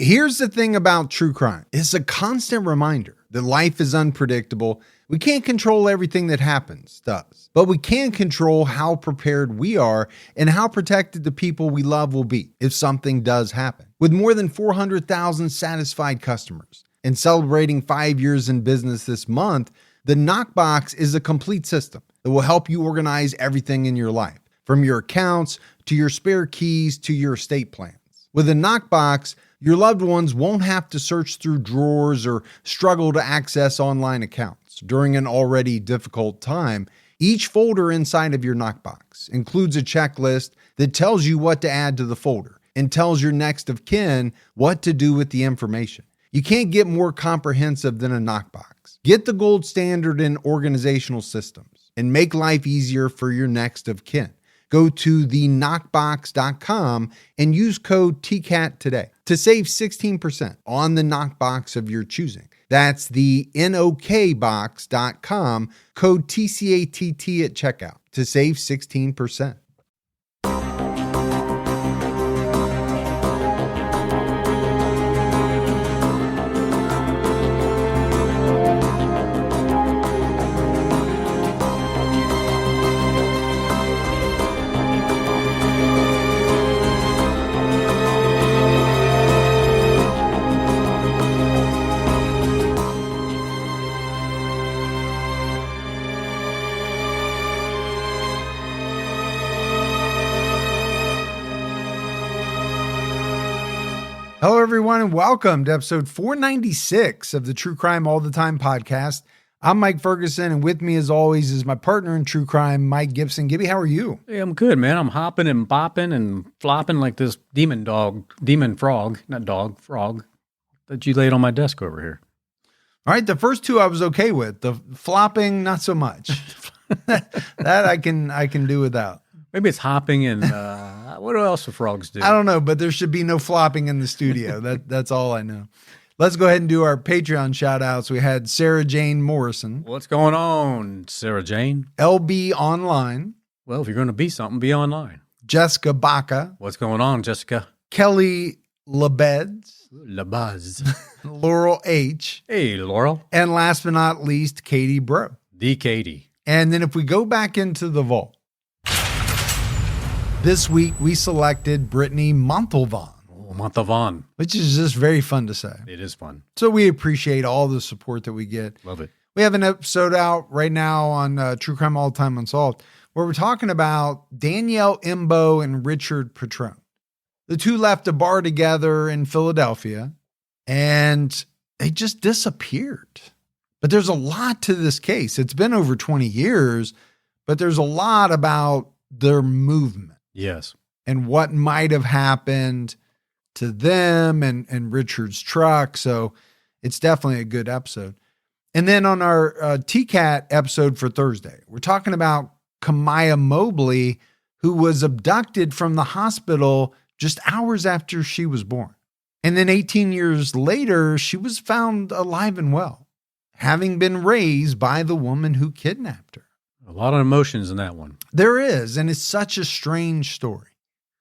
Here's the thing about true crime. It's a constant reminder that life is unpredictable. We can't control everything that happens to us, but we can control how prepared we are and how protected the people we love will be if something does happen. With more than 400,000 satisfied customers and celebrating 5 years in business this month, the Knockbox is a complete system that will help you organize everything in your life, from your accounts to your spare keys to your estate plans. With a Knockbox, your loved ones won't have to search through drawers or struggle to access online accounts during an already difficult time. Each folder inside of your Knockbox includes a checklist that tells you what to add to the folder and tells your next of kin what to do with the information. You can't get more comprehensive than a Knockbox. Get the gold standard in organizational systems and make life easier for your next of kin. Go to theknockbox.com and use code TCAT today to save 16% on the Knockbox of your choosing. That's the knockbox.com, code TCATT at checkout to save 16%. Hello, everyone, and welcome to episode 496 of the True Crime All the Time podcast. I'm Mike Ferguson, and with me, as always, is my partner in true crime, Mike Gibson. Gibby, how are you? Hey, I'm good, man. I'm hopping and bopping and flopping like this demon frog that you laid on my desk over here. All right, the first two I was okay with. The flopping, not so much. that I can do without. Maybe it's hopping and what else do frogs do? I don't know, but there should be no flopping in the studio. That's all I know. Let's go ahead and do our Patreon shout outs. We had Sarah Jane Morrison. What's going on, Sarah Jane? LB Online. Well, if you're going to be something, be online. Jessica Baca. What's going on, Jessica? Kelly Lebeds. Labuz. Laurel H. Hey, Laurel. And last but not least, Katie Bro. The Katie. And then if we go back into the vault, this week we selected Brittany Montalvan. Oh, Montalvan. Which is just very fun to say. It is fun. So we appreciate all the support that we get. Love it. We have an episode out right now on True Crime All the Time Unsolved where we're talking about Danielle Imbo and Richard Patron. The two left a bar together in Philadelphia and they just disappeared. But there's a lot to this case. It's been over 20 years, but there's a lot about their movement. Yes. And what might have happened to them and Richard's truck. So it's definitely a good episode. And then on our TCAT episode for Thursday, we're talking about Kamaya Mobley, who was abducted from the hospital just hours after she was born. And then 18 years later, she was found alive and well, having been raised by the woman who kidnapped her. A lot of emotions in that one. There is, and it's such a strange story.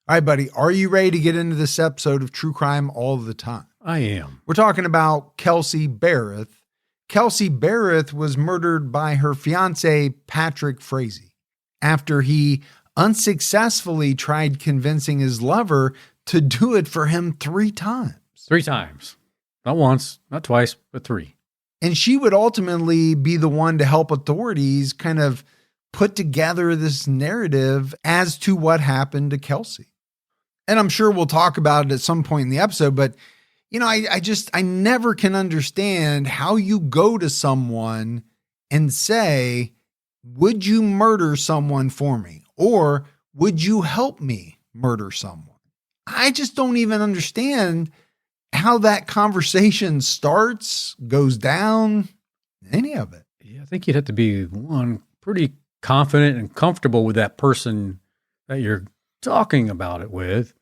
All right, buddy, are you ready to get into this episode of True Crime All the Time? I am. We're talking about Kelsey Berreth. Kelsey Berreth was murdered by her fiancé, Patrick Frazee, after he unsuccessfully tried convincing his lover to do it for him 3 times. 3 times. Not once, not twice, but 3. And she would ultimately be the one to help authorities kind of put together this narrative as to what happened to Kelsey. And I'm sure we'll talk about it at some point in the episode, but you know, I never can understand how you go to someone and say, would you murder someone for me? Or would you help me murder someone? I just don't even understand how that conversation starts, goes down, any of it. Yeah, I think you'd have to be one pretty confident and comfortable with that person that you're talking about it with.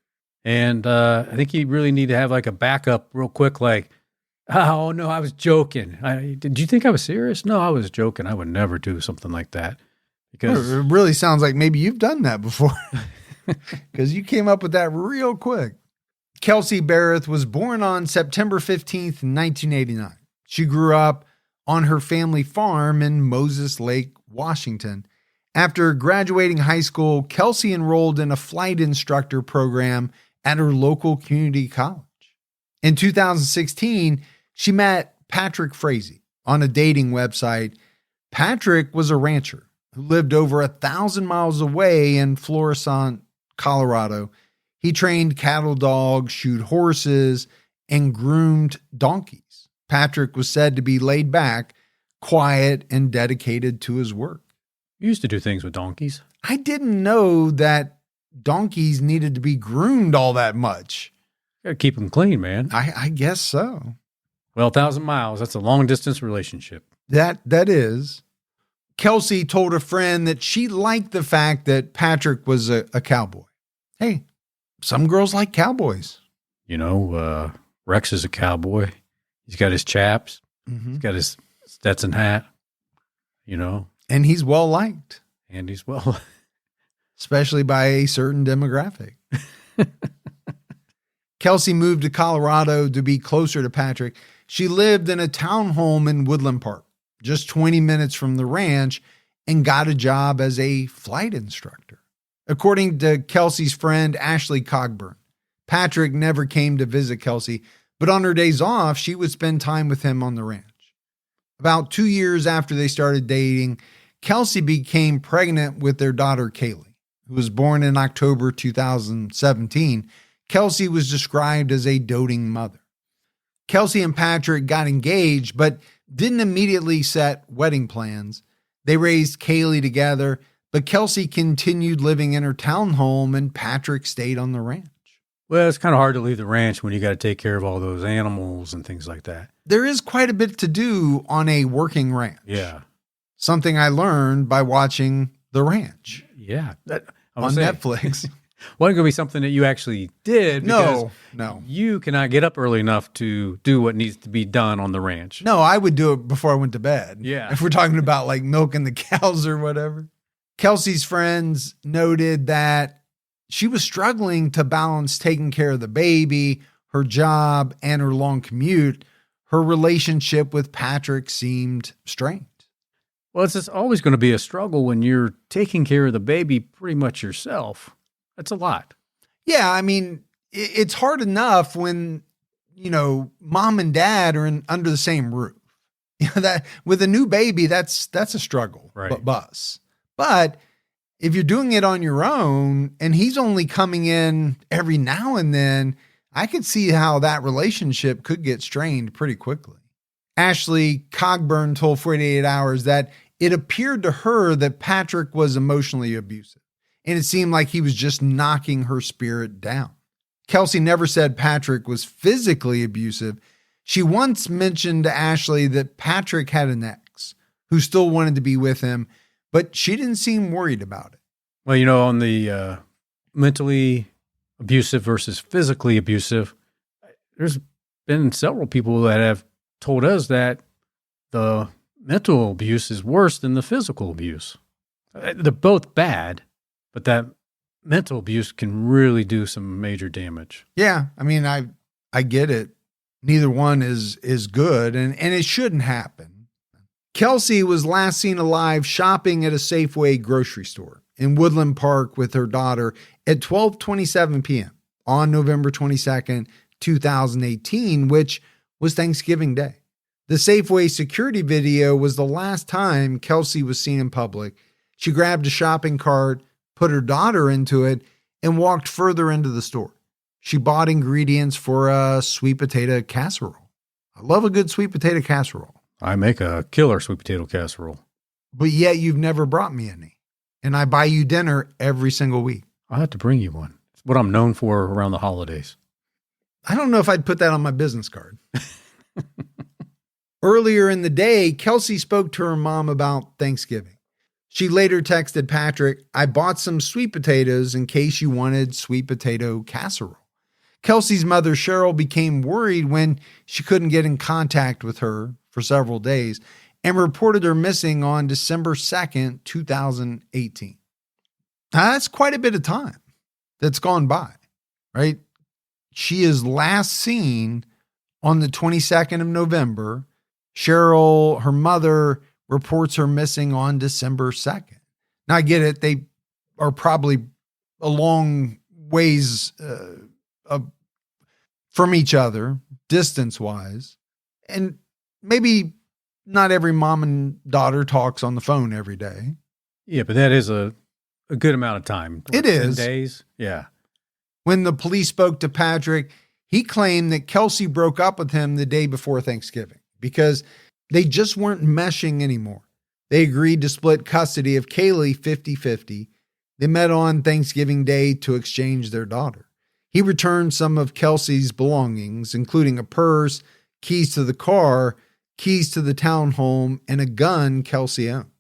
And I think you really need to have like a backup real quick, like, oh, no, I was joking. Did you think I was serious? No, I was joking. I would never do something like that. Because it really sounds like maybe you've done that before because you came up with that real quick. Kelsey Berreth was born on September 15th, 1989. She grew up on her family farm in Moses Lake, Washington. After graduating high school, Kelsey enrolled in a flight instructor program at her local community college. In 2016, she met Patrick Frazee on a dating website. Patrick was a rancher who lived over 1,000 miles away in Florissant, Colorado. He trained cattle dogs, shoed horses, and groomed donkeys. Patrick was said to be laid back, quiet, and dedicated to his work. You used to do things with donkeys. I didn't know that donkeys needed to be groomed all that much. Got to keep them clean, man. I guess so. Well, 1,000 miles, that's a long-distance relationship. That is. Kelsey told a friend that she liked the fact that Patrick was a cowboy. Hey, some girls like cowboys. You know, Rex is a cowboy. He's got his chaps. Mm-hmm. He's got his Stetson hat, you know. And he's well liked. And he's well. Especially by a certain demographic. Kelsey moved to Colorado to be closer to Patrick. She lived in a townhome in Woodland Park, just 20 minutes from the ranch, and got a job as a flight instructor. According to Kelsey's friend, Ashley Cogburn, Patrick never came to visit Kelsey, but on her days off, she would spend time with him on the ranch. About 2 years after they started dating, Kelsey became pregnant with their daughter, Kaylee, who was born in October 2017. Kelsey was described as a doting mother. Kelsey and Patrick got engaged, but didn't immediately set wedding plans. They raised Kaylee together, but Kelsey continued living in her townhome and Patrick stayed on the ranch. Well, it's kind of hard to leave the ranch when you got to take care of all those animals and things like that. There is quite a bit to do on a working ranch. Yeah. Something I learned by watching The Ranch. Yeah. On Netflix. Wasn't going to be something that you actually did. No. You cannot get up early enough to do what needs to be done on the ranch. No, I would do it before I went to bed. Yeah. If we're talking about like milking the cows or whatever. Kelsey's friends noted that she was struggling to balance taking care of the baby, her job, and her long commute. Her relationship with Patrick seemed strained. Well, it's just always going to be a struggle when you're taking care of the baby pretty much yourself. That's a lot. Yeah, I mean, it's hard enough when, you know, mom and dad are under the same roof. You know, that with a new baby, that's a struggle. Right. But if you're doing it on your own and he's only coming in every now and then, I could see how that relationship could get strained pretty quickly. Ashley Cogburn told 48 Hours that it appeared to her that Patrick was emotionally abusive, and it seemed like he was just knocking her spirit down. Kelsey never said Patrick was physically abusive. She once mentioned to Ashley that Patrick had an ex who still wanted to be with him, but she didn't seem worried about it. Well, you know, on the mentally abusive versus physically abusive, there's been several people that have told us that the mental abuse is worse than the physical abuse. They're both bad, but that mental abuse can really do some major damage. Yeah, I mean, I get it. Neither one is good, and it shouldn't happen. Kelsey was last seen alive shopping at a Safeway grocery store in Woodland Park with her daughter at 12:27 p.m. on November 22nd, 2018, which was Thanksgiving Day. The Safeway security video was the last time Kelsey was seen in public. She grabbed a shopping cart, put her daughter into it, and walked further into the store. She bought ingredients for a sweet potato casserole. I love a good sweet potato casserole. I make a killer sweet potato casserole. But yet you've never brought me any. And I buy you dinner every single week. I'll have to bring you one. It's what I'm known for around the holidays. I don't know if I'd put that on my business card. Earlier in the day, Kelsey spoke to her mom about Thanksgiving. She later texted Patrick, "I bought some sweet potatoes in case you wanted sweet potato casserole." Kelsey's mother, Cheryl, became worried when she couldn't get in contact with her for several days and reported her missing on December 2nd, 2018. Now, that's quite a bit of time that's gone by, right? she is last seen on the 22nd of November. Cheryl, her mother, reports her missing on December 2nd. Now, I get it. They are probably a long ways from each other, distance-wise. And maybe not every mom and daughter talks on the phone every day. Yeah, but that is a good amount of time. It is. 10 days? Yeah. When the police spoke to Patrick, he claimed that Kelsey broke up with him the day before Thanksgiving because they just weren't meshing anymore. They agreed to split custody of Kaylee 50-50. They met on Thanksgiving Day to exchange their daughter. He returned some of Kelsey's belongings, including a purse, keys to the car, keys to the townhome, and a gun Kelsey owned.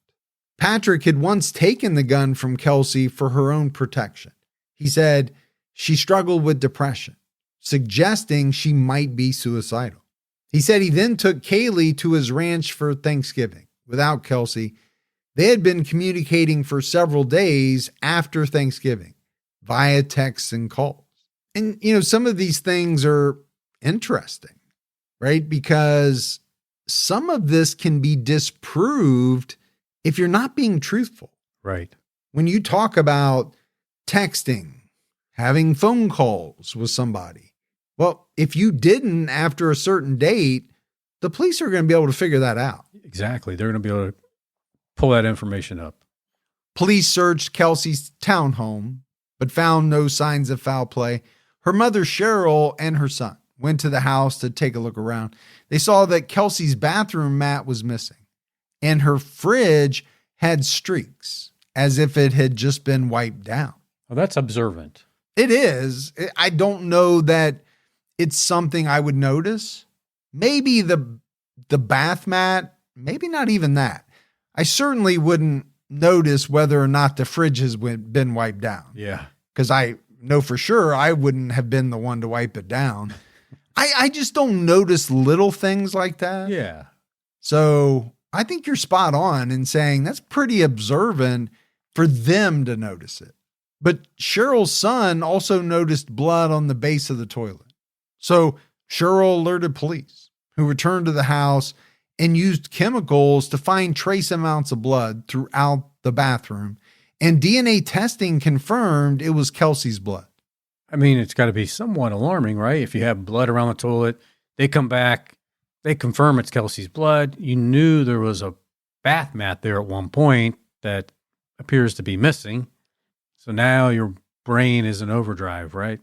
Patrick had once taken the gun from Kelsey for her own protection. He said she struggled with depression, suggesting she might be suicidal. He said he then took Kaylee to his ranch for Thanksgiving. Without Kelsey, they had been communicating for several days after Thanksgiving via texts and calls. And, some of these things are interesting, right? Because some of this can be disproved if you're not being truthful. Right. When you talk about texting, having phone calls with somebody, well, if you didn't after a certain date, the police are going to be able to figure that out. Exactly. They're going to be able to pull that information up. Police searched Kelsey's townhome, but found no signs of foul play. Her mother, Cheryl, and her son went to the house to take a look around. They saw that Kelsey's bathroom mat was missing, and her fridge had streaks as if it had just been wiped down. Well, that's observant. It is. I don't know that it's something I would notice. Maybe the bath mat, maybe not even that. I certainly wouldn't notice whether or not the fridge has been wiped down. Yeah. Because I know for sure I wouldn't have been the one to wipe it down. I just don't notice little things like that. Yeah. So I think you're spot on in saying that's pretty observant for them to notice it. But Cheryl's son also noticed blood on the base of the toilet. So Cheryl alerted police, who returned to the house and used chemicals to find trace amounts of blood throughout the bathroom. And DNA testing confirmed it was Kelsey's blood. I mean, it's got to be somewhat alarming, right? If you have blood around the toilet, they come back, they confirm it's Kelsey's blood. You knew there was a bath mat there at one point that appears to be missing. So now your brain is in overdrive, right?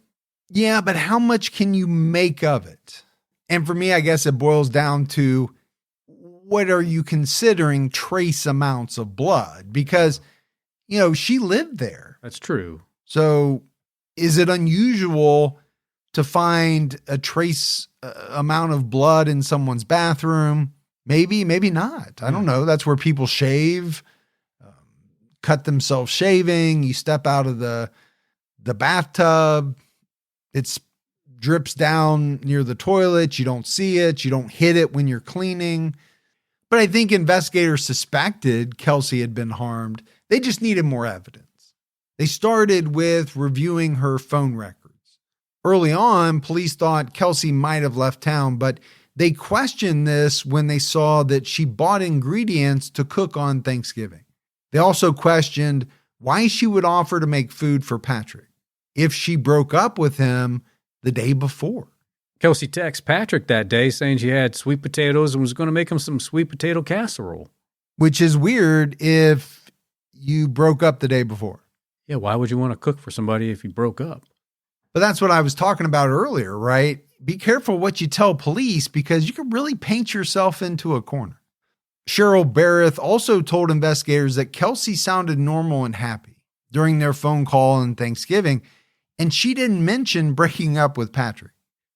Yeah, but how much can you make of it? And for me, I guess it boils down to what are you considering trace amounts of blood? Because, she lived there. That's true. So is it unusual to find a trace amount of blood in someone's bathroom? Maybe, maybe not. I don't know. That's where people shave, cut themselves shaving. You step out of the bathtub. It drips down near the toilet. You don't see it. You don't hit it when you're cleaning. But I think investigators suspected Kelsey had been harmed. They just needed more evidence. They started with reviewing her phone records. Early on, police thought Kelsey might have left town, but they questioned this when they saw that she bought ingredients to cook on Thanksgiving. They also questioned why she would offer to make food for Patrick if she broke up with him the day before. Kelsey texted Patrick that day saying she had sweet potatoes and was going to make him some sweet potato casserole. Which is weird if you broke up the day before. Yeah, why would you want to cook for somebody if you broke up? But that's what I was talking about earlier, right? Be careful what you tell police because you can really paint yourself into a corner. Cheryl Berreth also told investigators that Kelsey sounded normal and happy during their phone call on Thanksgiving, and she didn't mention breaking up with Patrick.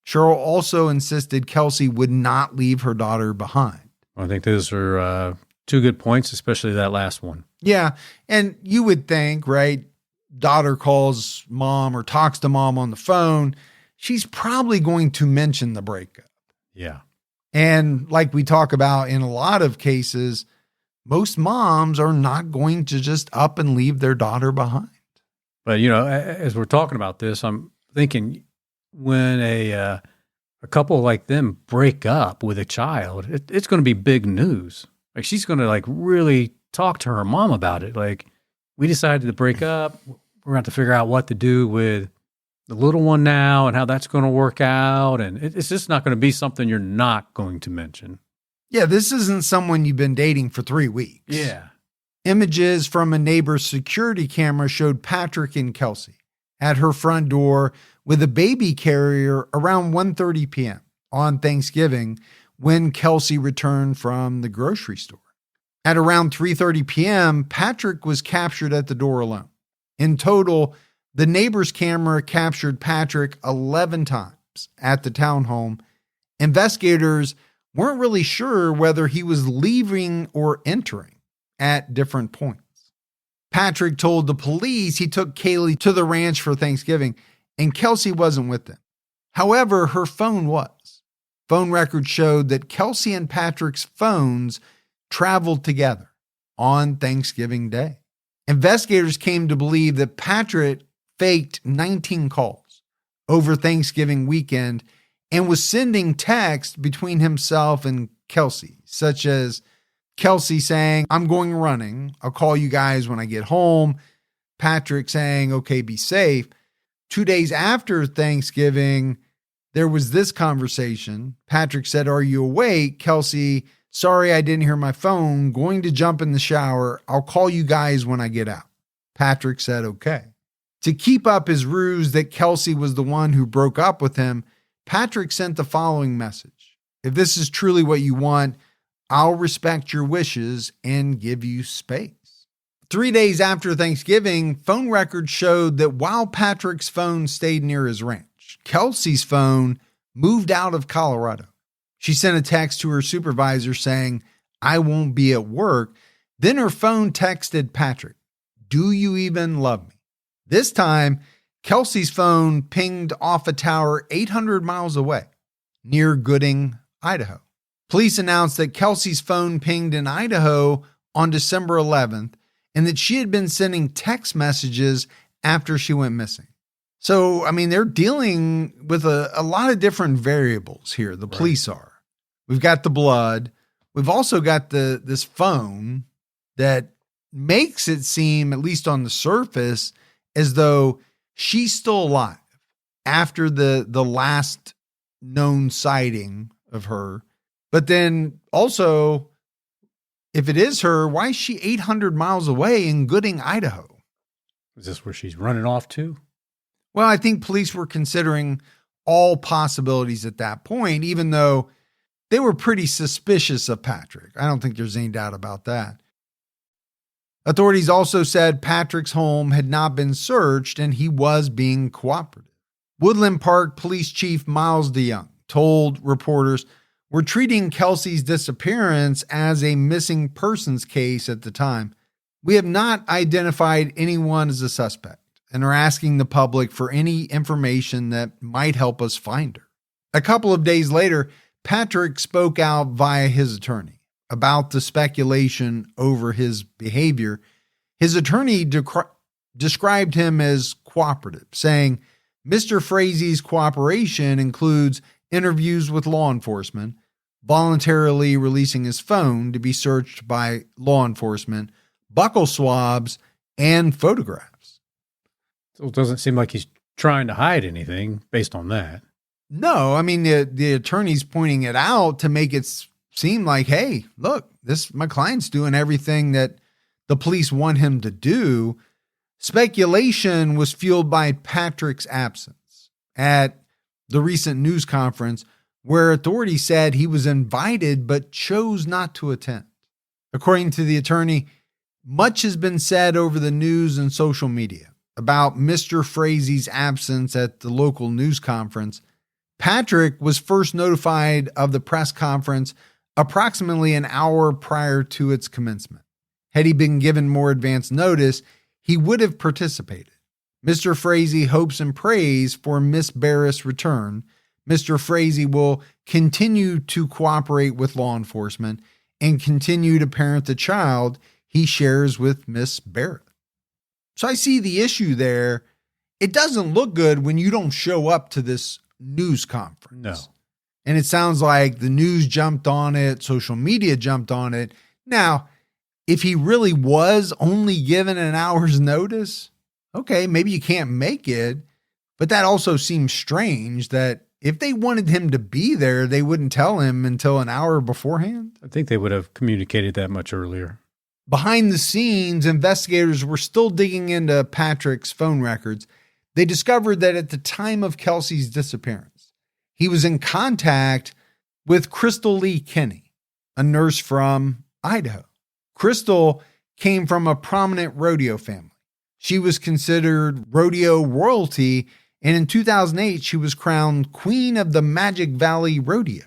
Cheryl also insisted Kelsey would not leave her daughter behind. I think those are two good points, especially that last one. Yeah, and you would think, right, daughter calls mom or talks to mom on the phone, she's probably going to mention the breakup. Yeah. And like we talk about in a lot of cases, most moms are not going to just up and leave their daughter behind. But, as we're talking about this, I'm thinking when a couple like them break up with a child, it's going to be big news. Like she's going to like really talk to her mom about it. Like we decided to break up. We're going to have to figure out what to do with the little one now and how that's going to work out. And it's just not going to be something you're not going to mention. Yeah, this isn't someone you've been dating for 3 weeks. Yeah. Images from a neighbor's security camera showed Patrick and Kelsey at her front door with a baby carrier around 1:30 p.m. on Thanksgiving when Kelsey returned from the grocery store. At around 3:30 p.m., Patrick was captured at the door alone. In total, the neighbor's camera captured Patrick 11 times at the townhome. Investigators weren't really sure whether he was leaving or entering at different points. Patrick told the police he took Kaylee to the ranch for Thanksgiving and Kelsey wasn't with them. However, her phone was. Phone records showed that Kelsey and Patrick's phones traveled together on Thanksgiving Day. Investigators came to believe that Patrick faked 19 calls over Thanksgiving weekend and was sending texts between himself and Kelsey, such as Kelsey saying, "I'm going running. I'll call you guys when I get home." Patrick saying, "Okay, be safe." 2 days after Thanksgiving, there was this conversation. Patrick said, "Are you awake?" Kelsey, "Sorry, I didn't hear my phone. Going to jump in the shower. I'll call you guys when I get out." Patrick said, "Okay." To keep up his ruse that Kelsey was the one who broke up with him, Patrick sent the following message: "If this is truly what you want, I'll respect your wishes and give you space." 3 days after Thanksgiving, phone records showed that while Patrick's phone stayed near his ranch, Kelsey's phone moved out of Colorado. She sent a text to her supervisor saying, "I won't be at work." Then her phone texted Patrick, "Do you even love me?" This time, Kelsey's phone pinged off a tower 800 miles away near Gooding, Idaho. Police announced that Kelsey's phone pinged in Idaho on December 11th and that she had been sending text messages after she went missing. So, I mean, they're dealing with a lot of different variables here. The police are. We've got the blood. We've also got this phone that makes it seem, at least on the surface, as though she's still alive after the last known sighting of her. But then also, if it is her, why is she 800 miles away in Gooding, Idaho? Is this where she's running off to? Well, I think police were considering all possibilities at that point, even though they were pretty suspicious of Patrick. I don't think there's any doubt about that. Authorities also said Patrick's home had not been searched and he was being cooperative. Woodland Park Police Chief Miles DeYoung told reporters, "We're treating Kelsey's disappearance as a missing persons case at the time. We have not identified anyone as a suspect and are asking the public for any information that might help us find her." A couple of days later, Patrick spoke out via his attorney about the speculation over his behavior. His attorney described him as cooperative, saying, "Mr. Frazee's cooperation includes interviews with law enforcement, voluntarily releasing his phone to be searched by law enforcement, buccal swabs, and photographs." So it doesn't seem like he's trying to hide anything based on that. No, I mean, the attorney's pointing it out to make it seem like, hey, look, my client's doing everything that the police want him to do. Speculation was fueled by Patrick's absence at the recent news conference where authorities said he was invited but chose not to attend. According to the attorney, much has been said over the news and social media about Mr. Frazee's absence at the local news conference. Patrick was first notified of the press conference approximately an hour prior to its commencement. Had he been given more advance notice, he would have participated. Mr. Frazee hopes and prays for Miss Berreth's return. Mr. Frazee will continue to cooperate with law enforcement and continue to parent the child he shares with Miss Berreth. So I see the issue there It doesn't look good when you don't show up to this news conference. No. And it sounds like the news jumped on it, social media jumped on it. Now, if he really was only given an hour's notice, okay, maybe you can't make it. But that also seems strange that if they wanted him to be there, they wouldn't tell him until an hour beforehand. I think they would have communicated that much earlier. Behind the scenes, investigators were still digging into Patrick's phone records. They discovered that at the time of Kelsey's disappearance, he was in contact with Crystal Lee Kinney, a nurse from Idaho. Crystal came from a prominent rodeo family. She was considered rodeo royalty, and in 2008, she was crowned Queen of the Magic Valley Rodeo.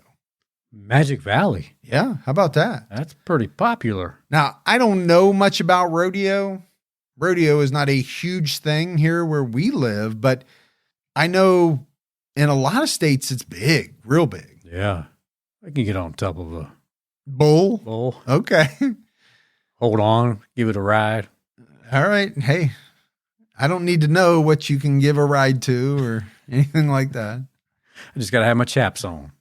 Magic Valley? Yeah, how about that? That's pretty popular. Now, I don't know much about rodeo. Rodeo is not a huge thing here where we live, but I know in a lot of states it's big, real big. Yeah. I can get on top of a bull. Okay. Hold on, give it a ride. All right. Hey, I don't need to know what you can give a ride to or anything like that. I just got to have my chaps on.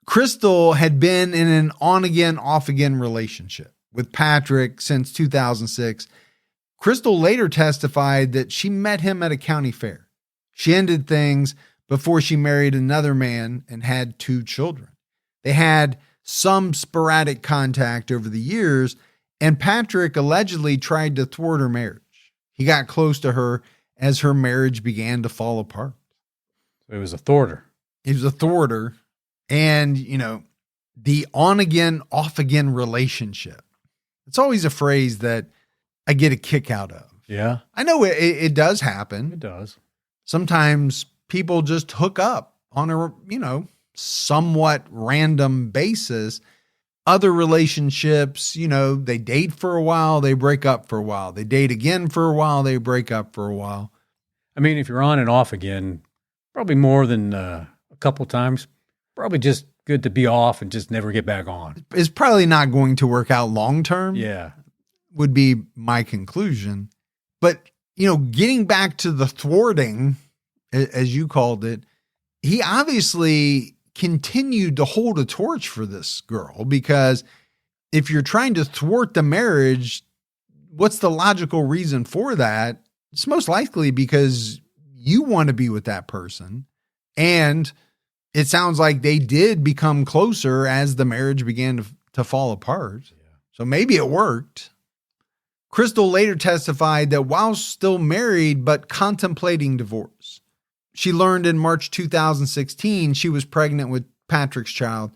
Crystal had been in an on-again, off-again relationship with Patrick since 2006. Crystal later testified that she met him at a county fair. She ended things before she married another man and had 2 children. They had some sporadic contact over the years, and Patrick allegedly tried to thwart her marriage. He got close to her as her marriage began to fall apart. So it was a thwarter. He was a thwarter. And, the on-again, off-again relationship. It's always a phrase that I get a kick out of. Yeah. I know it does happen. It does. Sometimes people just hook up on a, somewhat random basis. Other relationships, they date for a while, they break up for a while. They date again for a while, they break up for a while. I mean, if you're on and off again, probably more than a couple times, probably just good to be off and just never get back on. It's probably not going to work out long term. Yeah. Would be my conclusion. But, getting back to the thwarting, as you called it, he obviously continued to hold a torch for this girl, because if you're trying to thwart the marriage, what's the logical reason for that? It's most likely because you want to be with that person. And it sounds like they did become closer as the marriage began to fall apart. Yeah. So maybe it worked. Crystal later testified that while still married but contemplating divorce, she learned in March 2016 she was pregnant with Patrick's child.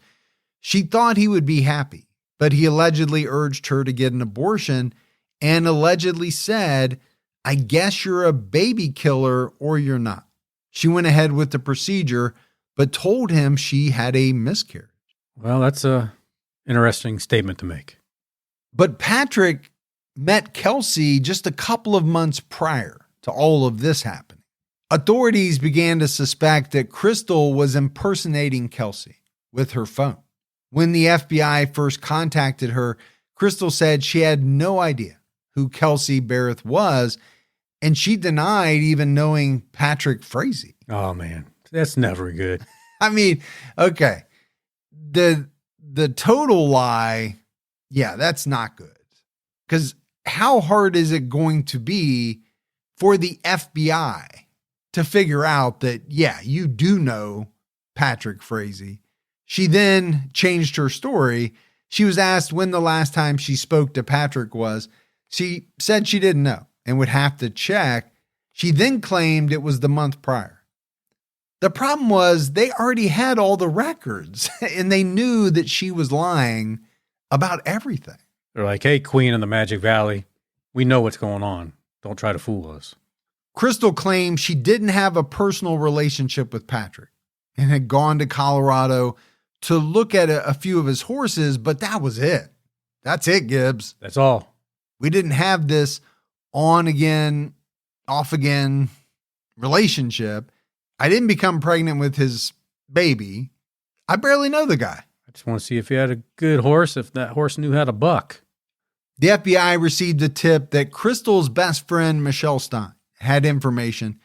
She thought he would be happy, but he allegedly urged her to get an abortion and allegedly said, "I guess you're a baby killer or you're not." She went ahead with the procedure, but told him she had a miscarriage. Well, that's a interesting statement to make. But Patrick met Kelsey just a couple of months prior to all of this happening. Authorities began to suspect that Crystal was impersonating Kelsey with her phone. When the FBI first contacted her, Crystal said she had no idea who Kelsey Berreth was, and she denied even knowing Patrick Frazee. Oh, man. That's never good. I mean, okay. The total lie, yeah, that's not good. Because how hard is it going to be for the FBI to figure out that, yeah, you do know Patrick Frazee? She then changed her story. She was asked when the last time she spoke to Patrick was. She said she didn't know and would have to check. She then claimed it was the month prior. The problem was they already had all the records and they knew that she was lying about everything. They're like, "Hey, Queen of the Magic Valley, we know what's going on. Don't try to fool us." Crystal claimed she didn't have a personal relationship with Patrick and had gone to Colorado to look at a few of his horses, but that was it. That's it, Gibbs. That's all. We didn't have this on again, off again relationship. I didn't become pregnant with his baby. I barely know the guy. I just want to see if he had a good horse, if that horse knew how to buck. The FBI received a tip that Crystal's best friend, Michelle Stein, had information.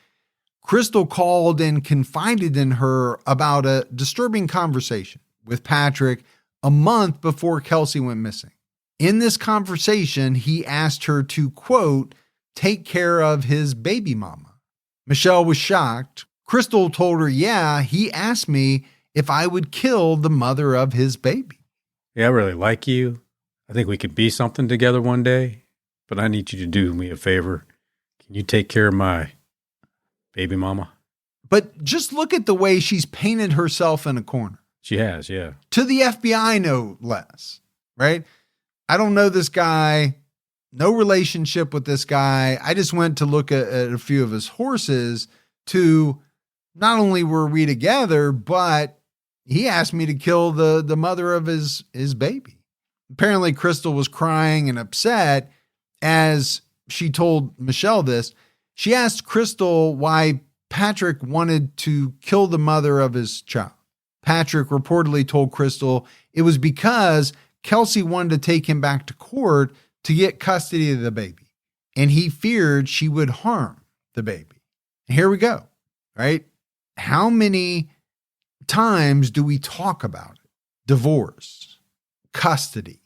Crystal called and confided in her about a disturbing conversation with Patrick a month before Kelsey went missing. In this conversation, he asked her to, quote, take care of his baby mama. Michelle was shocked. Crystal told her, yeah, he asked me if I would kill the mother of his baby. Yeah, I really like you. I think we could be something together one day, but I need you to do me a favor. Can you take care of my baby mama? But just look at the way she's painted herself in a corner. She has, yeah. To the FBI, no less, right? I don't know this guy, no relationship with this guy. I just went to look at a few of his horses to not only were we together, but he asked me to kill the mother of his baby. Apparently, Crystal was crying and upset as she told Michelle this. She asked Crystal why Patrick wanted to kill the mother of his child. Patrick reportedly told Crystal it was because Kelsey wanted to take him back to court to get custody of the baby, and he feared she would harm the baby. And here we go, right? How many times do we talk about it? Divorce, custody,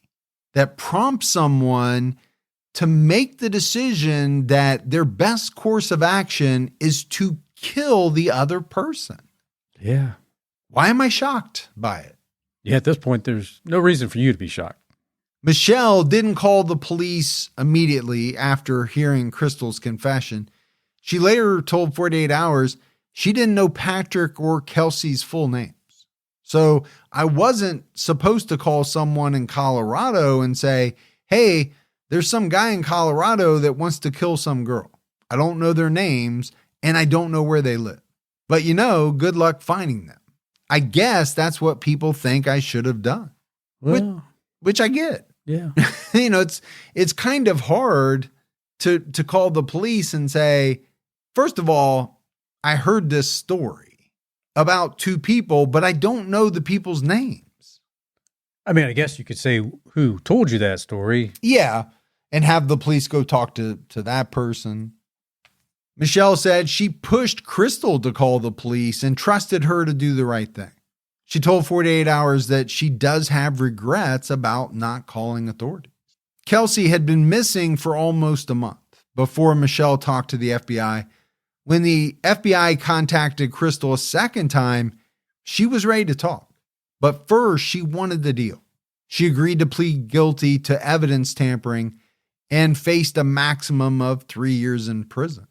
that prompts someone to make the decision that their best course of action is to kill the other person. Yeah. Why am I shocked by it? Yeah, at this point, there's no reason for you to be shocked. Michelle didn't call the police immediately after hearing Crystal's confession. She later told 48 Hours she didn't know Patrick or Kelsey's full names. So I wasn't supposed to call someone in Colorado and say, hey, there's some guy in Colorado that wants to kill some girl. I don't know their names and I don't know where they live. But good luck finding them. I guess that's what people think I should have done, Well, which I get. yeah. It's kind of hard to call the police and say, first of all, I heard this story about two people, but I don't know the people's names. I mean, I guess you could say who told you that story. Yeah, and have the police go talk to that person. Michelle said she pushed Crystal to call the police and trusted her to do the right thing. She told 48 Hours that she does have regrets about not calling authorities. Kelsey had been missing for almost a month before Michelle talked to the FBI. When the FBI contacted Crystal a second time, she was ready to talk. But first, she wanted the deal. She agreed to plead guilty to evidence tampering and faced a maximum of 3 years in prison.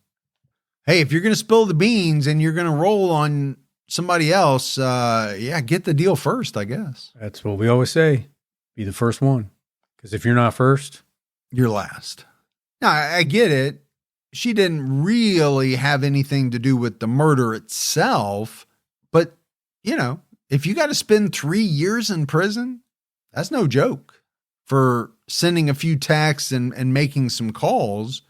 Hey, if you're going to spill the beans and you're going to roll on somebody else, get the deal first, I guess. That's what we always say. Be the first one. Because if you're not first, you're last. Now, I get it. She didn't really have anything to do with the murder itself. But, if you got to spend 3 years in prison, that's no joke. For sending a few texts and making some calls.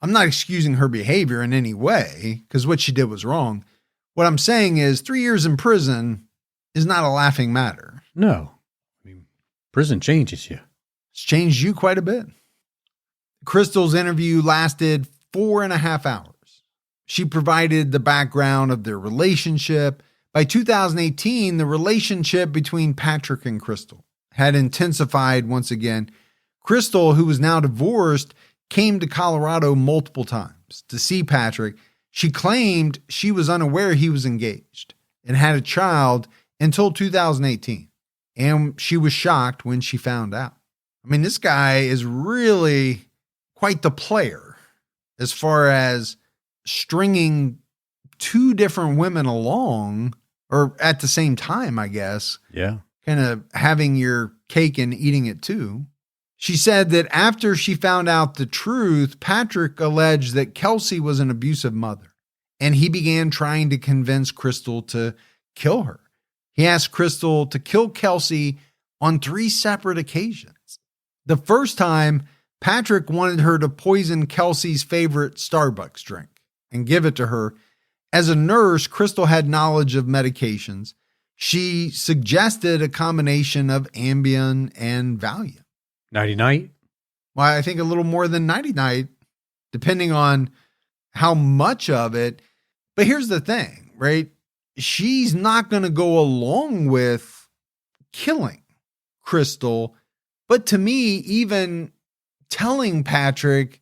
I'm not excusing her behavior in any way, because what she did was wrong. What I'm saying is 3 years in prison is not a laughing matter. no. I mean, prison changes you. It's changed you quite a bit. Crystal's interview lasted 4.5 hours. She provided the background of their relationship. By 2018, the relationship between Patrick and Crystal had intensified once again. Crystal, who was now divorced, came to Colorado multiple times to see Patrick. She claimed she was unaware he was engaged and had a child until 2018. And she was shocked when she found out. I mean, this guy is really quite the player as far as stringing two different women along, or at the same time, I guess. Yeah. Kind of having your cake and eating it too. She said that after she found out the truth, Patrick alleged that Kelsey was an abusive mother, and he began trying to convince Crystal to kill her. He asked Crystal to kill Kelsey on 3 separate occasions. The first time, Patrick wanted her to poison Kelsey's favorite Starbucks drink and give it to her. As a nurse, Crystal had knowledge of medications. She suggested a combination of Ambien and Valium. Nighty-night? Well, I think a little more than nighty-night, depending on how much of it. But here's the thing, right? She's not going to go along with killing Crystal. But to me, even telling Patrick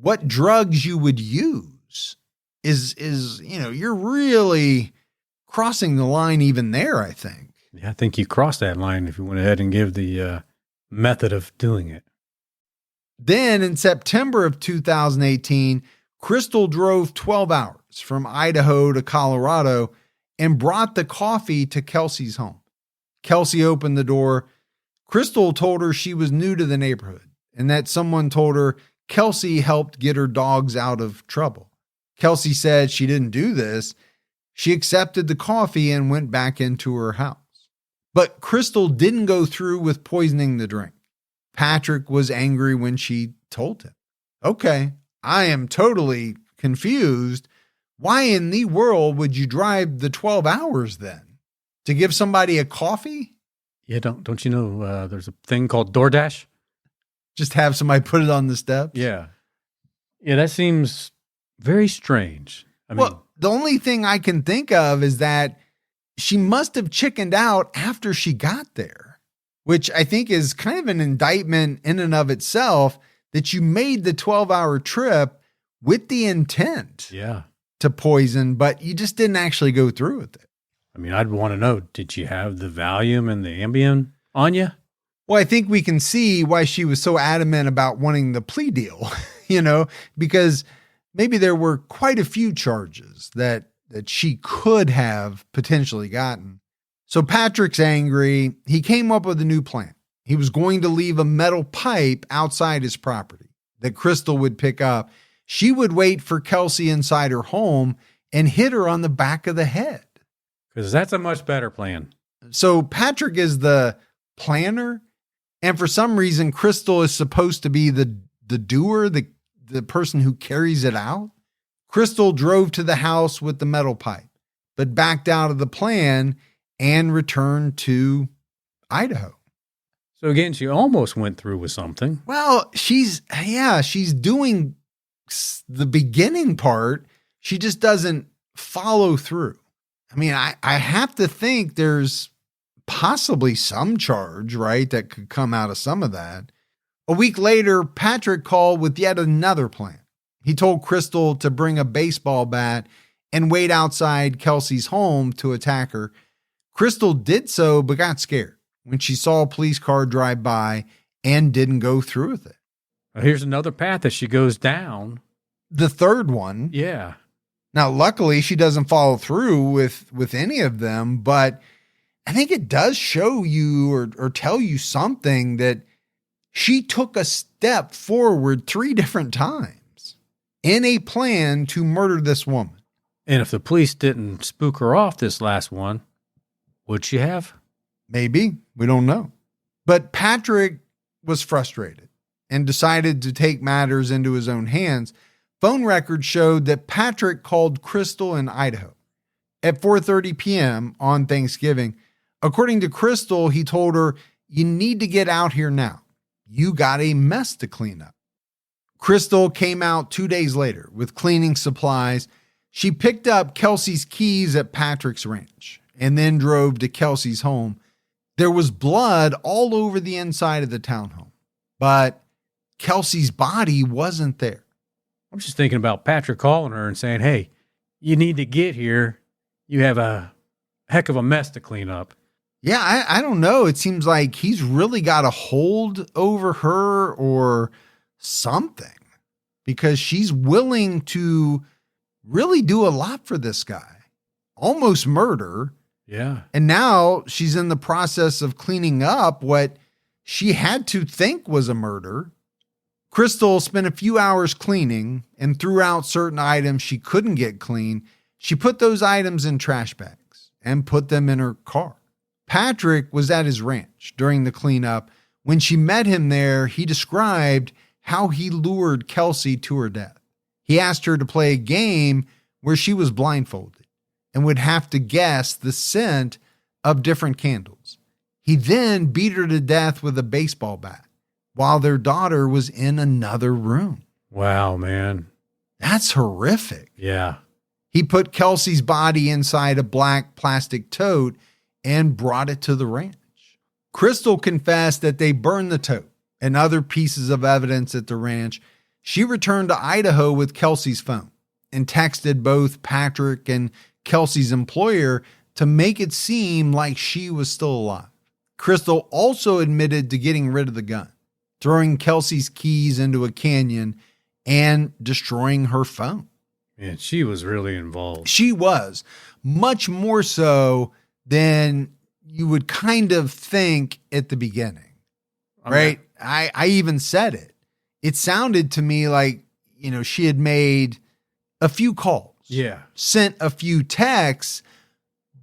what drugs you would use is, you're really crossing the line even there, I think. Yeah, I think you crossed that line if you went ahead and give the method of doing it. Then in September of 2018, Crystal drove 12 hours from Idaho to Colorado and brought the coffee to Kelsey's home. Kelsey opened the door. Crystal told her she was new to the neighborhood and that someone told her Kelsey helped get her dogs out of trouble. Kelsey said she didn't do this. She accepted the coffee and went back into her house. But Crystal didn't go through with poisoning the drink. Patrick was angry when she told him. Okay, I am totally confused. Why in the world would you drive the 12 hours then? To give somebody a coffee? Yeah, don't you know there's a thing called DoorDash? Just have somebody put it on the steps? Yeah. Yeah, that seems very strange. Well, the only thing I can think of is that she must have chickened out after she got there, which I think is kind of an indictment in and of itself that you made the 12-hour trip with the intent to poison, but you just didn't actually go through with it. I mean, I'd want to know, did you have the Valium and the Ambien on you? Well, I think we can see why she was so adamant about wanting the plea deal, because maybe there were quite a few charges that she could have potentially gotten. So Patrick's angry. He came up with a new plan. He was going to leave a metal pipe outside his property that Crystal would pick up. She would wait for Kelsey inside her home and hit her on the back of the head. Because that's a much better plan. So Patrick is the planner. And for some reason, Crystal is supposed to be the doer, the person who carries it out. Crystal drove to the house with the metal pipe, but backed out of the plan and returned to Idaho. So again, she almost went through with something. Well, she's doing the beginning part. She just doesn't follow through. I mean, I have to think there's possibly some charge, right, that could come out of some of that. A week later, Patrick called with yet another plan. He told Crystal to bring a baseball bat and wait outside Kelsey's home to attack her. Crystal did so, but got scared when she saw a police car drive by and didn't go through with it. Well, here's another path that she goes down. The third one. Yeah. Now, luckily, she doesn't follow through with any of them, but I think it does show you or tell you something that she took a step forward 3 different times in a plan to murder this woman. And if the police didn't spook her off this last one, would she have? Maybe. We don't know. But Patrick was frustrated and decided to take matters into his own hands. Phone records showed that Patrick called Crystal in Idaho at 4:30 p.m. on Thanksgiving. According to Crystal, he told her, "You need to get out here now. You got a mess to clean up." Crystal came out 2 days later with cleaning supplies. She picked up Kelsey's keys at Patrick's ranch and then drove to Kelsey's home. There was blood all over the inside of the townhome, but Kelsey's body wasn't there. I'm just thinking about Patrick calling her and saying, "Hey, you need to get here. You have a heck of a mess to clean up." Yeah, I don't know. It seems like he's really got a hold over her or something, because she's willing to really do a lot for this guy, almost murder. Yeah. And now she's in the process of cleaning up what she had to think was a murder. Crystal spent a few hours cleaning and threw out certain items she couldn't get clean. She put those items in trash bags and put them in her car. Patrick was at his ranch during the cleanup. When she met him there, he described how he lured Kelsey to her death. He asked her to play a game where she was blindfolded and would have to guess the scent of different candles. He then beat her to death with a baseball bat while their daughter was in another room. Wow, man. That's horrific. Yeah. He put Kelsey's body inside a black plastic tote and brought it to the ranch. Crystal confessed that they burned the tote and other pieces of evidence at the ranch. She returned to Idaho with Kelsey's phone and texted both Patrick and Kelsey's employer to make it seem like she was still alive. Crystal also admitted to getting rid of the gun, throwing Kelsey's keys into a canyon, and destroying her phone. And she was really involved. She was, much more so than you would kind of think at the beginning, right? I even said it. It sounded to me like, she had made a few calls. Yeah. Sent a few texts,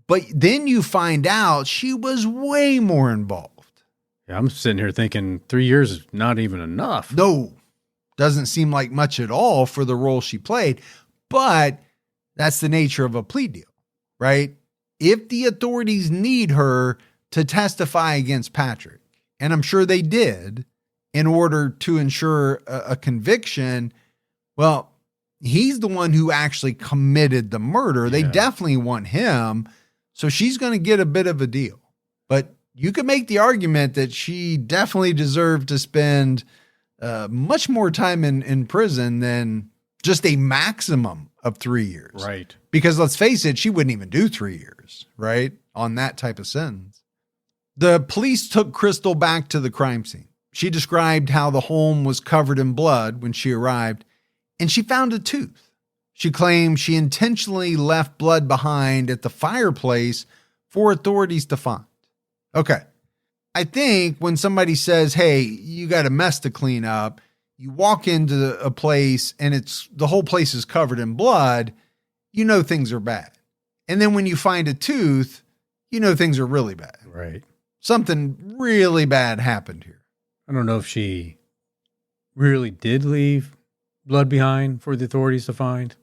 but then you find out she was way more involved. Yeah, I'm sitting here thinking 3 years is not even enough. No, doesn't seem like much at all for the role she played, but that's the nature of a plea deal, right? If the authorities need her to testify against Patrick, and I'm sure they did, in order to ensure a conviction, well, he's the one who actually committed the murder. Yeah. They definitely want him. So she's going to get a bit of a deal. But you could make the argument that she definitely deserved to spend much more time in prison than just a maximum of 3 years. Right. Because let's face it, she wouldn't even do 3 years, right? On that type of sentence. The police took Crystal back to the crime scene. She described how the home was covered in blood when she arrived, and she found a tooth. She claimed she intentionally left blood behind at the fireplace for authorities to find. Okay. I think when somebody says, hey, you got a mess to clean up, you walk into a place and the whole place is covered in blood, things are bad. And then when you find a tooth, things are really bad. Right. Something really bad happened here. I don't know if she really did leave blood behind for the authorities to find.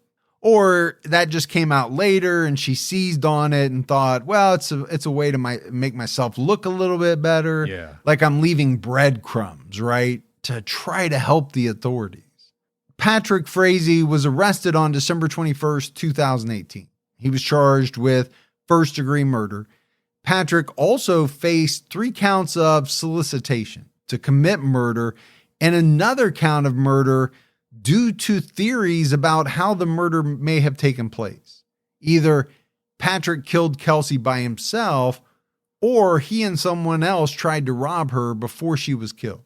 Or that just came out later and she seized on it and thought, well, it's a way to make myself look a little bit better. Yeah. Like I'm leaving breadcrumbs, right? To try to help the authorities. Patrick Frazee was arrested on December 21st, 2018. He was charged with first-degree murder. Patrick also faced 3 counts of solicitation to commit murder and another count of murder due to theories about how the murder may have taken place. Either Patrick killed Kelsey by himself or he and someone else tried to rob her before she was killed.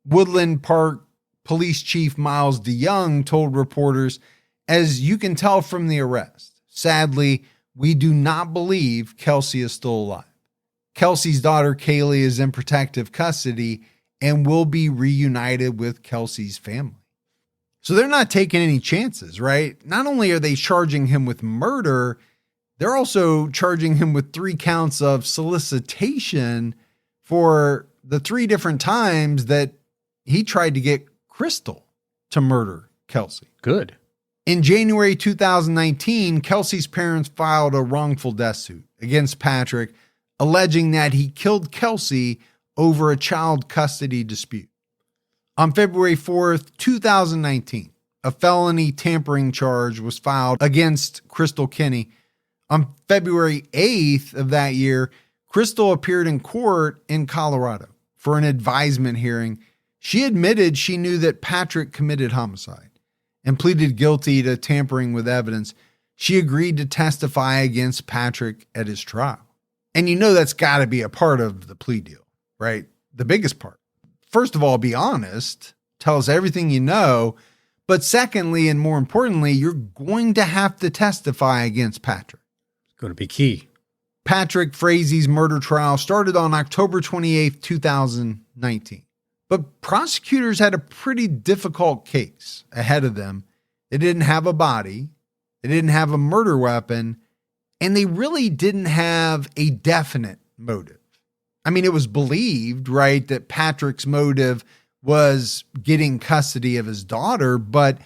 Woodland Park Police Chief Miles DeYoung told reporters, as you can tell from the arrest, sadly, we do not believe Kelsey is still alive. Kelsey's daughter, Kaylee, is in protective custody and will be reunited with Kelsey's family. So they're not taking any chances, right? Not only are they charging him with murder, they're also charging him with 3 counts of solicitation for the 3 different times that he tried to get Crystal to murder Kelsey. Good. In January 2019, Kelsey's parents filed a wrongful death suit against Patrick, alleging that he killed Kelsey over a child custody dispute. On February 4th, 2019, a felony tampering charge was filed against Crystal Kinney. On February 8th of that year, Crystal appeared in court in Colorado for an advisement hearing. She admitted she knew that Patrick committed homicide and pleaded guilty to tampering with evidence. She agreed to testify against Patrick at his trial. And that's got to be a part of the plea deal, right? The biggest part. First of all, be honest, tell us everything you know. But secondly, and more importantly, you're going to have to testify against Patrick. It's going to be key. Patrick Frazee's murder trial started on October 28th, 2019. But prosecutors had a pretty difficult case ahead of them. They didn't have a body. They didn't have a murder weapon. And they really didn't have a definite motive. I mean, it was believed, right, that Patrick's motive was getting custody of his daughter, but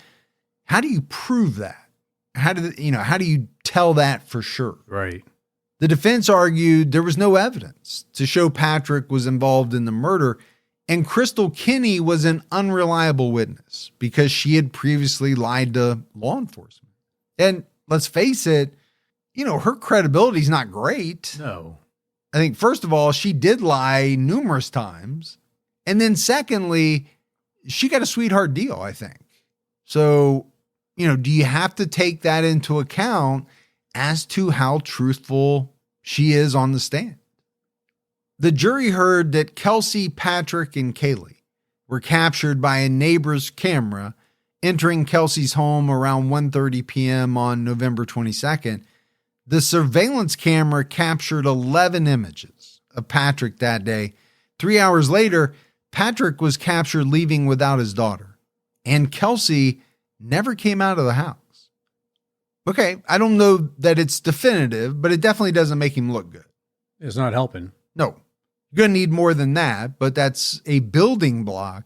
how do you prove that? How do you tell that for sure? Right. The defense argued there was no evidence to show Patrick was involved in the murder, and Crystal Kinney was an unreliable witness because she had previously lied to law enforcement. And let's face it, her credibility's not great. No. I think, first of all, she did lie numerous times. And then secondly, she got a sweetheart deal, I think. So, do you have to take that into account as to how truthful she is on the stand? The jury heard that Kelsey, Patrick, and Kaylee were captured by a neighbor's camera entering Kelsey's home around 1:30 p.m. on November 22nd. The surveillance camera captured 11 images of Patrick that day. 3 hours later, Patrick was captured leaving without his daughter, and Kelsey never came out of the house. Okay, I don't know that it's definitive, but it definitely doesn't make him look good. It's not helping. No, you're going to need more than that, but that's a building block.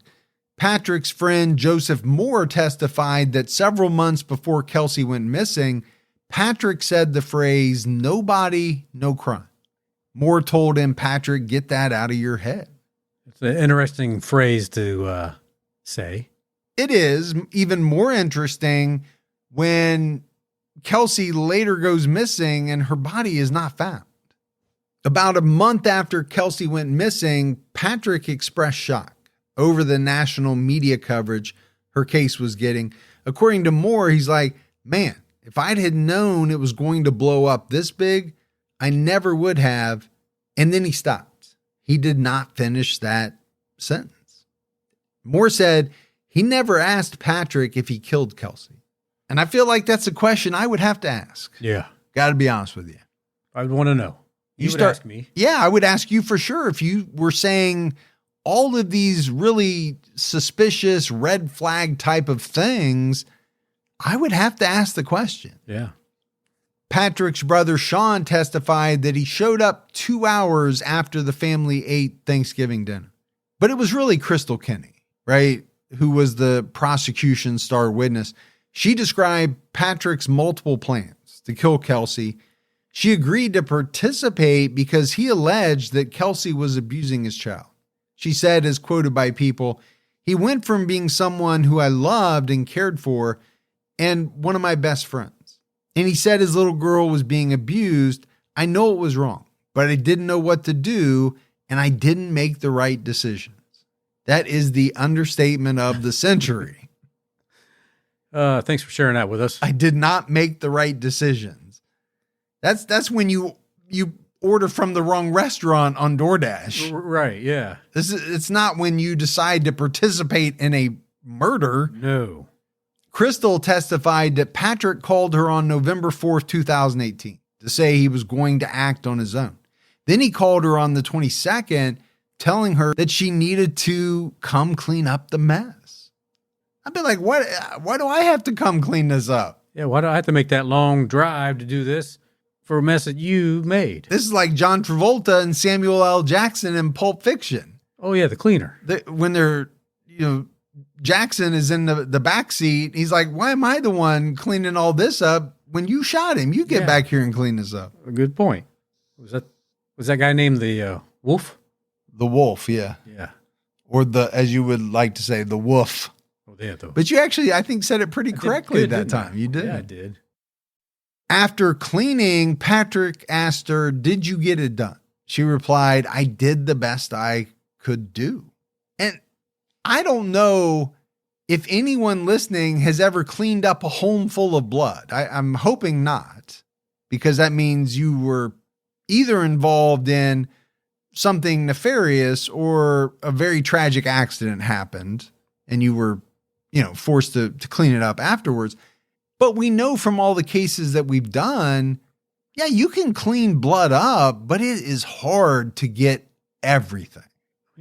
Patrick's friend Joseph Moore testified that several months before Kelsey went missing, Patrick said the phrase, "No body, no crime." Moore told him, "Patrick, get that out of your head." It's an interesting phrase to say. It is even more interesting when Kelsey later goes missing and her body is not found. About a month after Kelsey went missing, Patrick expressed shock over the national media coverage her case was getting. According to Moore, he's like, "Man, if I'd had known it was going to blow up this big, I never would have." And then he stopped. He did not finish that sentence. Moore said he never asked Patrick if he killed Kelsey. And I feel like that's a question I would have to ask. Yeah. Got to be honest with you. I would want to know. You would ask me. Yeah, I would ask you for sure. If you were saying all of these really suspicious red flag type of things, I would have to ask the question. Yeah. Patrick's brother Sean testified that he showed up 2 hours after the family ate Thanksgiving dinner. But it was really Crystal Kenny, right, who was the prosecution's star witness. She described Patrick's multiple plans to kill Kelsey. She agreed to participate because he alleged that Kelsey was abusing his child. She said, as quoted by People, "He went from being someone who I loved and cared for and one of my best friends. And he said his little girl was being abused. I know it was wrong, but I didn't know what to do, and I didn't make the right decisions." That is the understatement of the century. Thanks for sharing that with us. I did not make the right decisions. That's when you order from the wrong restaurant on DoorDash. Right, yeah. It's not when you decide to participate in a murder. No. Crystal testified that Patrick called her on November 4th, 2018 to say he was going to act on his own. Then he called her on the 22nd, telling her that she needed to come clean up the mess. I'd be like, why do I have to come clean this up? Yeah, why do I have to make that long drive to do this for a mess that you made? This is like John Travolta and Samuel L. Jackson in Pulp Fiction. Oh, yeah, the cleaner. When they're, Jackson is in the back seat. He's like, "Why am I the one cleaning all this up when you shot him? You get back here and clean this up." A good point. Was that guy named the Wolf? The Wolf, yeah. Yeah. Or as you would like to say, the Woof. Oh, yeah. But you actually, I think, said it pretty correctly good, that time. You did. Yeah, I did. After cleaning, Patrick asked her, "Did you get it done?" She replied, "I did the best I could do." And I don't know if anyone listening has ever cleaned up a home full of blood. I'm hoping not, because that means you were either involved in something nefarious or a very tragic accident happened and you were, forced to clean it up afterwards. But we know from all the cases that we've done, yeah, you can clean blood up, but it is hard to get everything.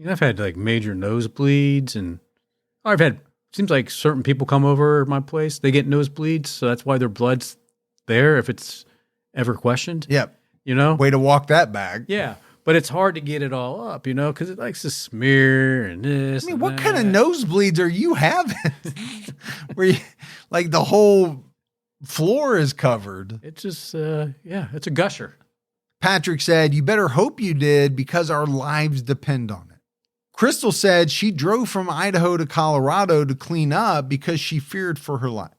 I've had like major nosebleeds, and seems like certain people come over my place, they get nosebleeds, so that's why their blood's there if it's ever questioned. Yep. Way to walk that back. Yeah. But it's hard to get it all up, because it likes to smear and this. I mean, what kind of nosebleeds are you having? Where like the whole floor is covered. It's just, it's a gusher. Patrick said, "You better hope you did because our lives depend on it." Crystal said she drove from Idaho to Colorado to clean up because she feared for her life.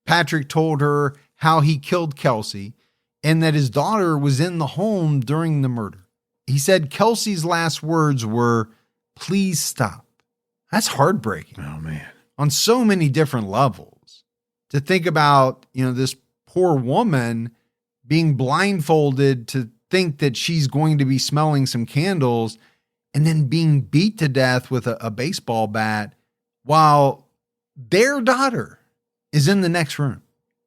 Patrick told her how he killed Kelsey and that his daughter was in the home during the murder. He said Kelsey's last words were, "Please stop." That's heartbreaking. Oh, man. On so many different levels. To think about, this poor woman being blindfolded to think that she's going to be smelling some candles and then being beat to death with a baseball bat while their daughter is in the next room.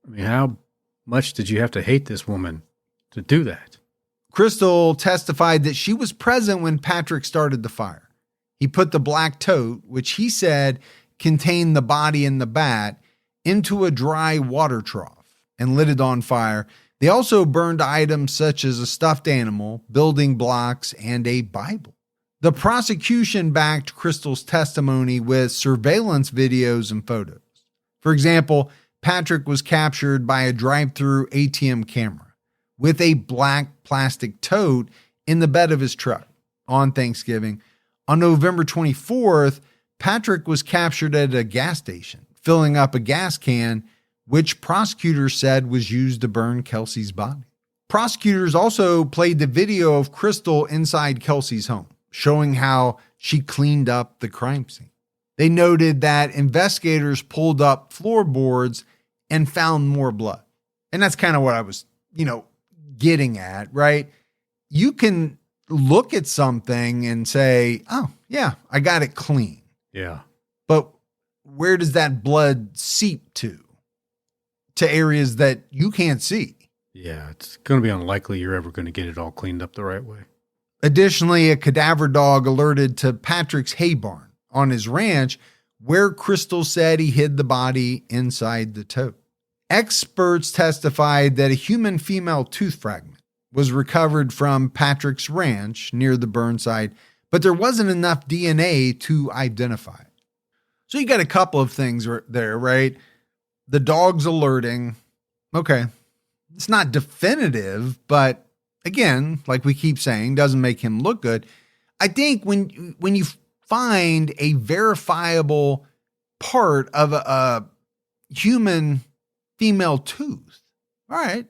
I mean, how much did you have to hate this woman to do that? Crystal testified that she was present when Patrick started the fire. He put the black tote, which he said contained the body and the bat, into a dry water trough and lit it on fire. They also burned items such as a stuffed animal, building blocks, and a Bible. The prosecution backed Crystal's testimony with surveillance videos and photos. For example, Patrick was captured by a drive-through ATM camera with a black plastic tote in the bed of his truck on Thanksgiving. On November 24th, Patrick was captured at a gas station, filling up a gas can, which prosecutors said was used to burn Kelsey's body. Prosecutors also played the video of Crystal inside Kelsey's home, showing how she cleaned up the crime scene. They noted that investigators pulled up floorboards and found more blood. And that's kind of what I was, getting at, right? You can look at something and say, oh, yeah, I got it clean. Yeah. But where does that blood seep to? To areas that you can't see. Yeah, it's going to be unlikely you're ever going to get it all cleaned up the right way. Additionally, a cadaver dog alerted to Patrick's hay barn on his ranch, where Crystal said he hid the body inside the tote. Experts testified that a human female tooth fragment was recovered from Patrick's ranch near the burn site, but there wasn't enough DNA to identify it. So you got a couple of things there, right? The dog's alerting. Okay. It's not definitive, but again, like we keep saying, doesn't make him look good. I think when you find a verifiable part of a human female tooth, all right,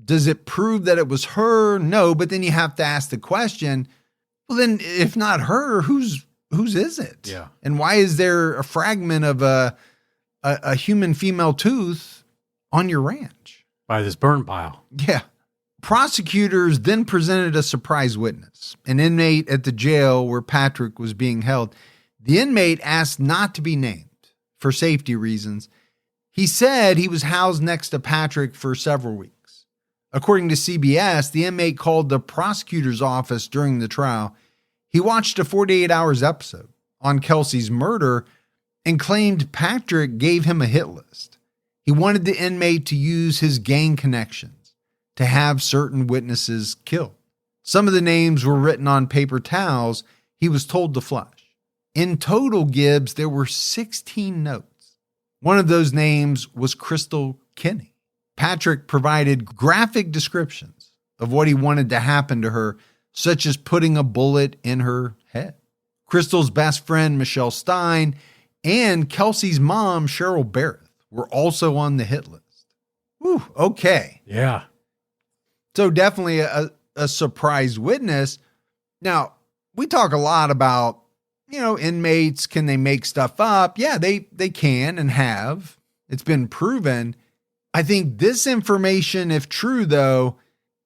does it prove that it was her? No, but then you have to ask the question, well, then if not her, whose is it? Yeah. And why is there a fragment of a human female tooth on your ranch? By this burn pile. Yeah. Prosecutors then presented a surprise witness, an inmate at the jail where Patrick was being held. The inmate asked not to be named for safety reasons. He said he was housed next to Patrick for several weeks. According to CBS, the inmate called the prosecutor's office during the trial. He watched a 48 Hours episode on Kelsey's murder and claimed Patrick gave him a hit list. He wanted the inmate to use his gang connections to have certain witnesses killed. Some of the names were written on paper towels he was told to flush. In total, Gibbs, there were 16 notes. One of those names was Crystal Kinney. Patrick provided graphic descriptions of what he wanted to happen to her, such as putting a bullet in her head. Crystal's best friend, Michelle Stein, and Kelsey's mom, Cheryl Berreth, were also on the hit list. Whew, okay. Yeah. So definitely a surprise witness. Now, we talk a lot about, inmates, can they make stuff up? Yeah, they can and have. It's been proven. I think this information, if true, though,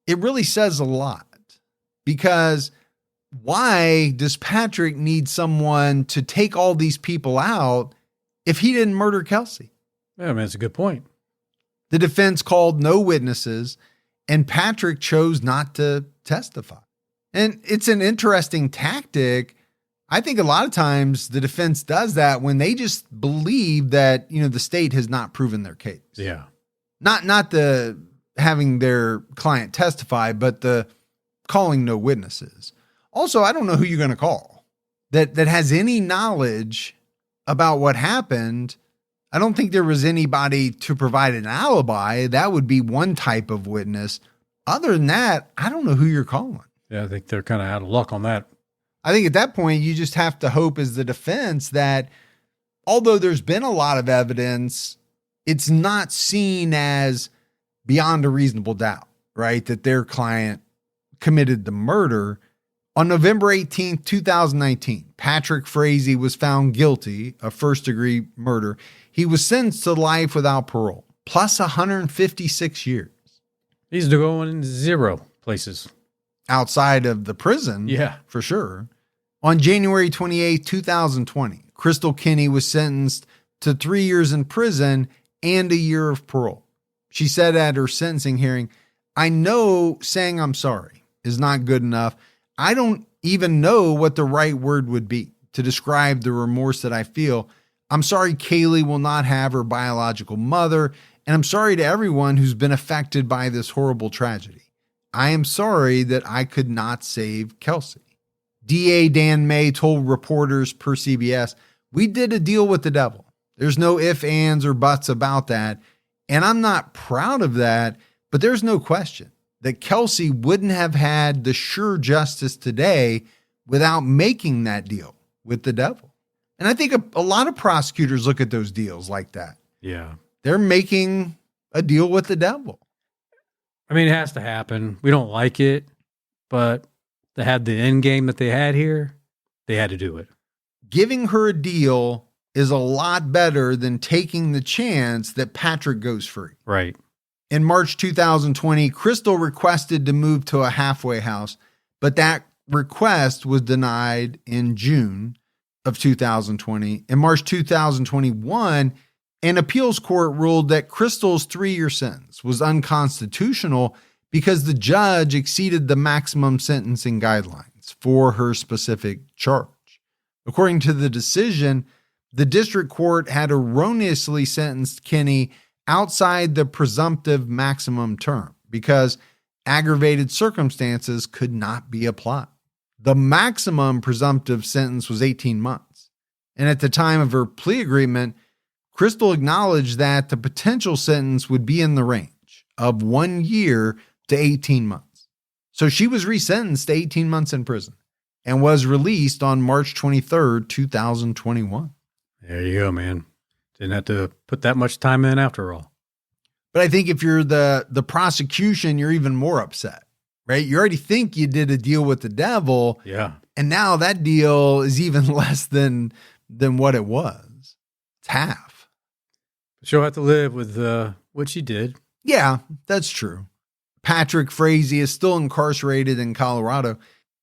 it really says a lot. Because why does Patrick need someone to take all these people out if he didn't murder Kelsey? Yeah, man, that's a good point. The defense called no witnesses, and Patrick chose not to testify. And it's an interesting tactic. I think a lot of times the defense does that when they just believe that, the state has not proven their case. Yeah. Not the having their client testify, but the calling no witnesses. Also, I don't know who you're going to call that has any knowledge about what happened. I don't think there was anybody to provide an alibi. That would be one type of witness. Other than that, I don't know who you're calling. Yeah, I think they're kind of out of luck on that. I think at that point, you just have to hope as the defense that although there's been a lot of evidence, it's not seen as beyond a reasonable doubt, right, that their client committed the murder. On November 18th, 2019, Patrick Frazee was found guilty of first-degree murder. He was sentenced to life without parole, plus 156 years. He's going 0 places. Outside of the prison, Yeah. for sure. On January 28th, 2020, Crystal Kinney was sentenced to 3 years in prison and a year of parole. She said at her sentencing hearing, "I know saying I'm sorry is not good enough. I don't even know what the right word would be to describe the remorse that I feel. I'm sorry Kaylee will not have her biological mother, and I'm sorry to everyone who's been affected by this horrible tragedy. I am sorry that I could not save Kelsey." DA Dan May told reporters per CBS, "We did a deal with the devil. There's no ifs, ands, or buts about that. And I'm not proud of that, but there's no question that Kelsey wouldn't have had the sure justice today without making that deal with the devil." And I think a lot of prosecutors look at those deals like that. Yeah. They're making a deal with the devil. I mean, it has to happen. We don't like it, but to have the end game that they had here, they had to do it. Giving her a deal is a lot better than taking the chance that Patrick goes free. Right. In March 2020, Crystal requested to move to a halfway house, but that request was denied in June of 2020. In March 2021, an appeals court ruled that Crystal's 3-year sentence was unconstitutional because the judge exceeded the maximum sentencing guidelines for her specific charge. According to the decision, the district court had erroneously sentenced Kinney outside the presumptive maximum term because aggravated circumstances could not be applied. The maximum presumptive sentence was 18 months. And at the time of her plea agreement, Crystal acknowledged that the potential sentence would be in the range of 1 year to 18 months. So she was resentenced to 18 months in prison and was released on March 23rd, 2021. There you go, man. Didn't have to put that much time in after all. But I think if you're the prosecution, you're even more upset, right? You already think you did a deal with the devil. Yeah. And now that deal is even less than what it was. It's half. She'll have to live with what she did. Yeah, that's true. Patrick Frazee is still incarcerated in Colorado.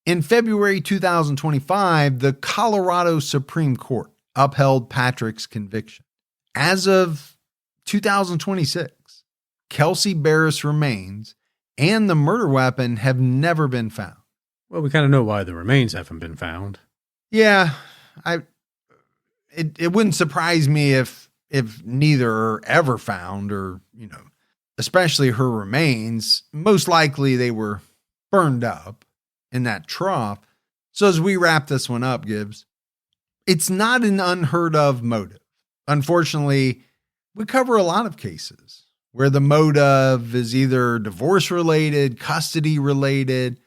In February 2025, the Colorado Supreme Court upheld Patrick's conviction. As of 2026, Kelsey Berreth's remains and the murder weapon have never been found. Well, we kind of know why the remains haven't been found. Yeah, it wouldn't surprise me if neither are ever found, or, especially her remains. Most likely they were burned up in that trough. So as we wrap this one up, Gibbs, it's not an unheard of motive. Unfortunately, we cover a lot of cases where the motive is either divorce related, custody related.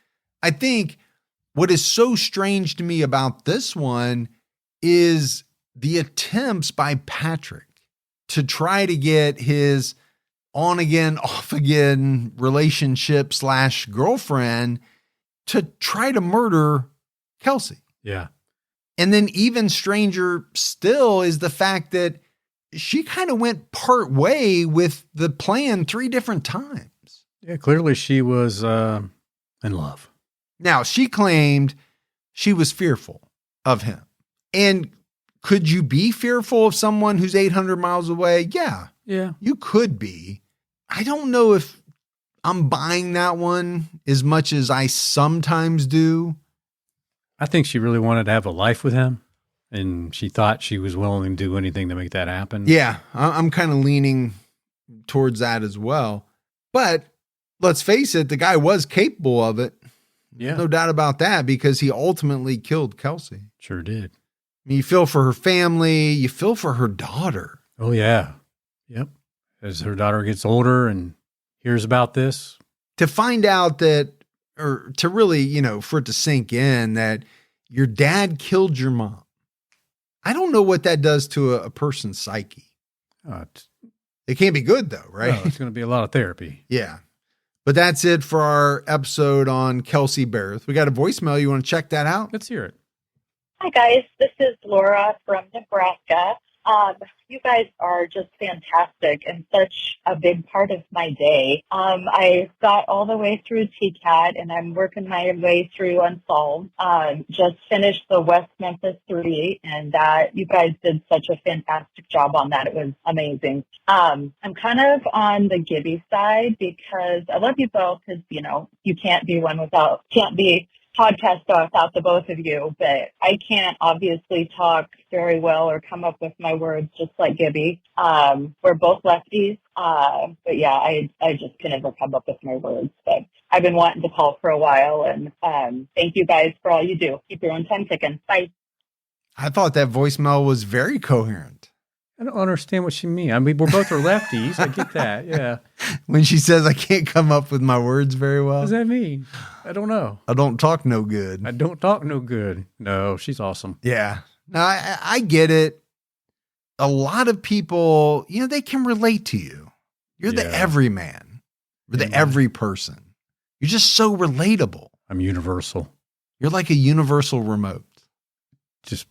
I think what is so strange to me about this one is the attempts by Patrick to try to get his on again, off again relationship / girlfriend to try to murder Kelsey. Yeah. And then even stranger still is the fact that she kind of went part way with the plan 3 different times. Yeah, clearly she was in love. Now, she claimed she was fearful of him. And could you be fearful of someone who's 800 miles away? Yeah. Yeah. You could be. I don't know if I'm buying that one as much as I sometimes do. I think she really wanted to have a life with him, and she thought she was willing to do anything to make that happen. Yeah, I'm kind of leaning towards that as well. But let's face it, the guy was capable of it. Yeah. No doubt about that, because he ultimately killed Kelsey. Sure did. I mean, you feel for her family. You feel for her daughter. Oh, yeah. Yep. As her daughter gets older and hears about this. To find out that, or to really, for it to sink in that your dad killed your mom. I don't know what that does to a person's psyche. It can't be good though, right? No, it's going to be a lot of therapy. Yeah. But that's it for our episode on Kelsey Berreth. We got a voicemail. You want to check that out? Let's hear it. Hi, guys. This is Laura from Nebraska. You guys are just fantastic and such a big part of my day. I got all the way through TCAT, and I'm working my way through Unsolved. Just finished the West Memphis 3, and you guys did such a fantastic job on that. It was amazing. I'm kind of on the Gibby side because I love you both because, you can't be podcast without the both of you, but I can't obviously talk very well or come up with my words just like Gibby. We're both lefties, but yeah, I just can never come up with my words. But I've been wanting to call for a while, and thank you guys for all you do. Keep your own time ticking. Bye. I thought that voicemail was very coherent. I don't understand what she means. I mean, we're both are lefties. I get that. Yeah. When she says I can't come up with my words very well. What does that mean? I don't know. I don't talk no good. I don't talk no good. No, she's awesome. Yeah. No, I get it. A lot of people, they can relate to you. You're the everyman. You're the every person. You're just so relatable. I'm universal. You're like a universal remote. Just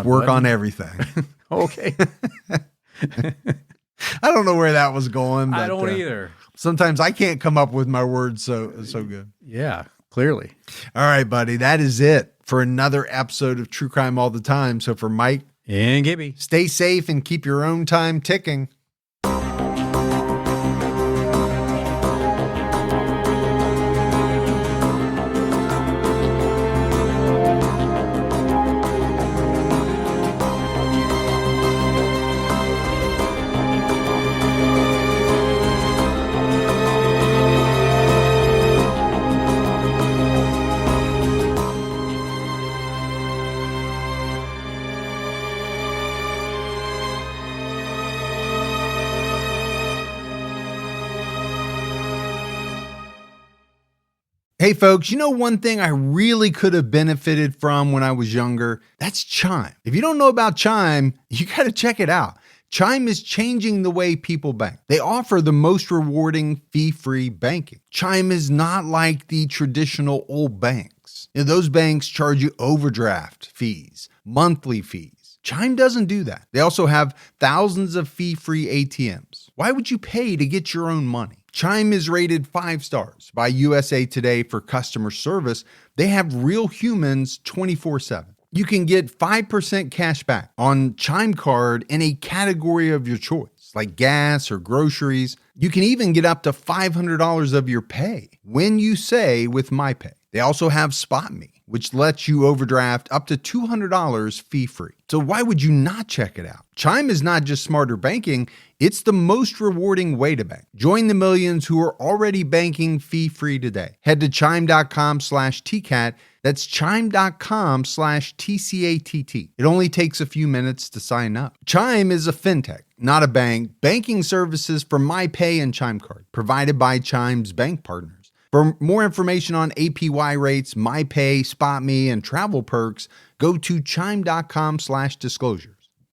work on everything. Okay. I don't know where that was going. But, I don't either. Sometimes I can't come up with my words so good. Yeah, clearly. All right, buddy. That is it for another episode of True Crime All the Time. So for Mike and Gibby, stay safe and keep your own time ticking. Hey folks, one thing I really could have benefited from when I was younger? That's Chime. If you don't know about Chime, you got to check it out. Chime is changing the way people bank. They offer the most rewarding fee-free banking. Chime is not like the traditional old banks. Those banks charge you overdraft fees, monthly fees. Chime doesn't do that. They also have thousands of fee-free ATMs. Why would you pay to get your own money? Chime is rated 5 stars by USA Today for customer service. They have real humans 24/7. You can get 5% cash back on Chime card in a category of your choice, like gas or groceries. You can even get up to $500 of your pay when you say with MyPay. They also have SpotMe, which lets you overdraft up to $200 fee-free. So why would you not check it out? Chime is not just smarter banking, it's the most rewarding way to bank. Join the millions who are already banking fee-free today. Head to chime.com/TCAT. That's chime.com/TCATT. It only takes a few minutes to sign up. Chime is a fintech, not a bank. Banking services for MyPay and Chime Card, provided by Chime's bank partners. For more information on APY rates, MyPay, SpotMe, and travel perks, go to chime.com/disclosure.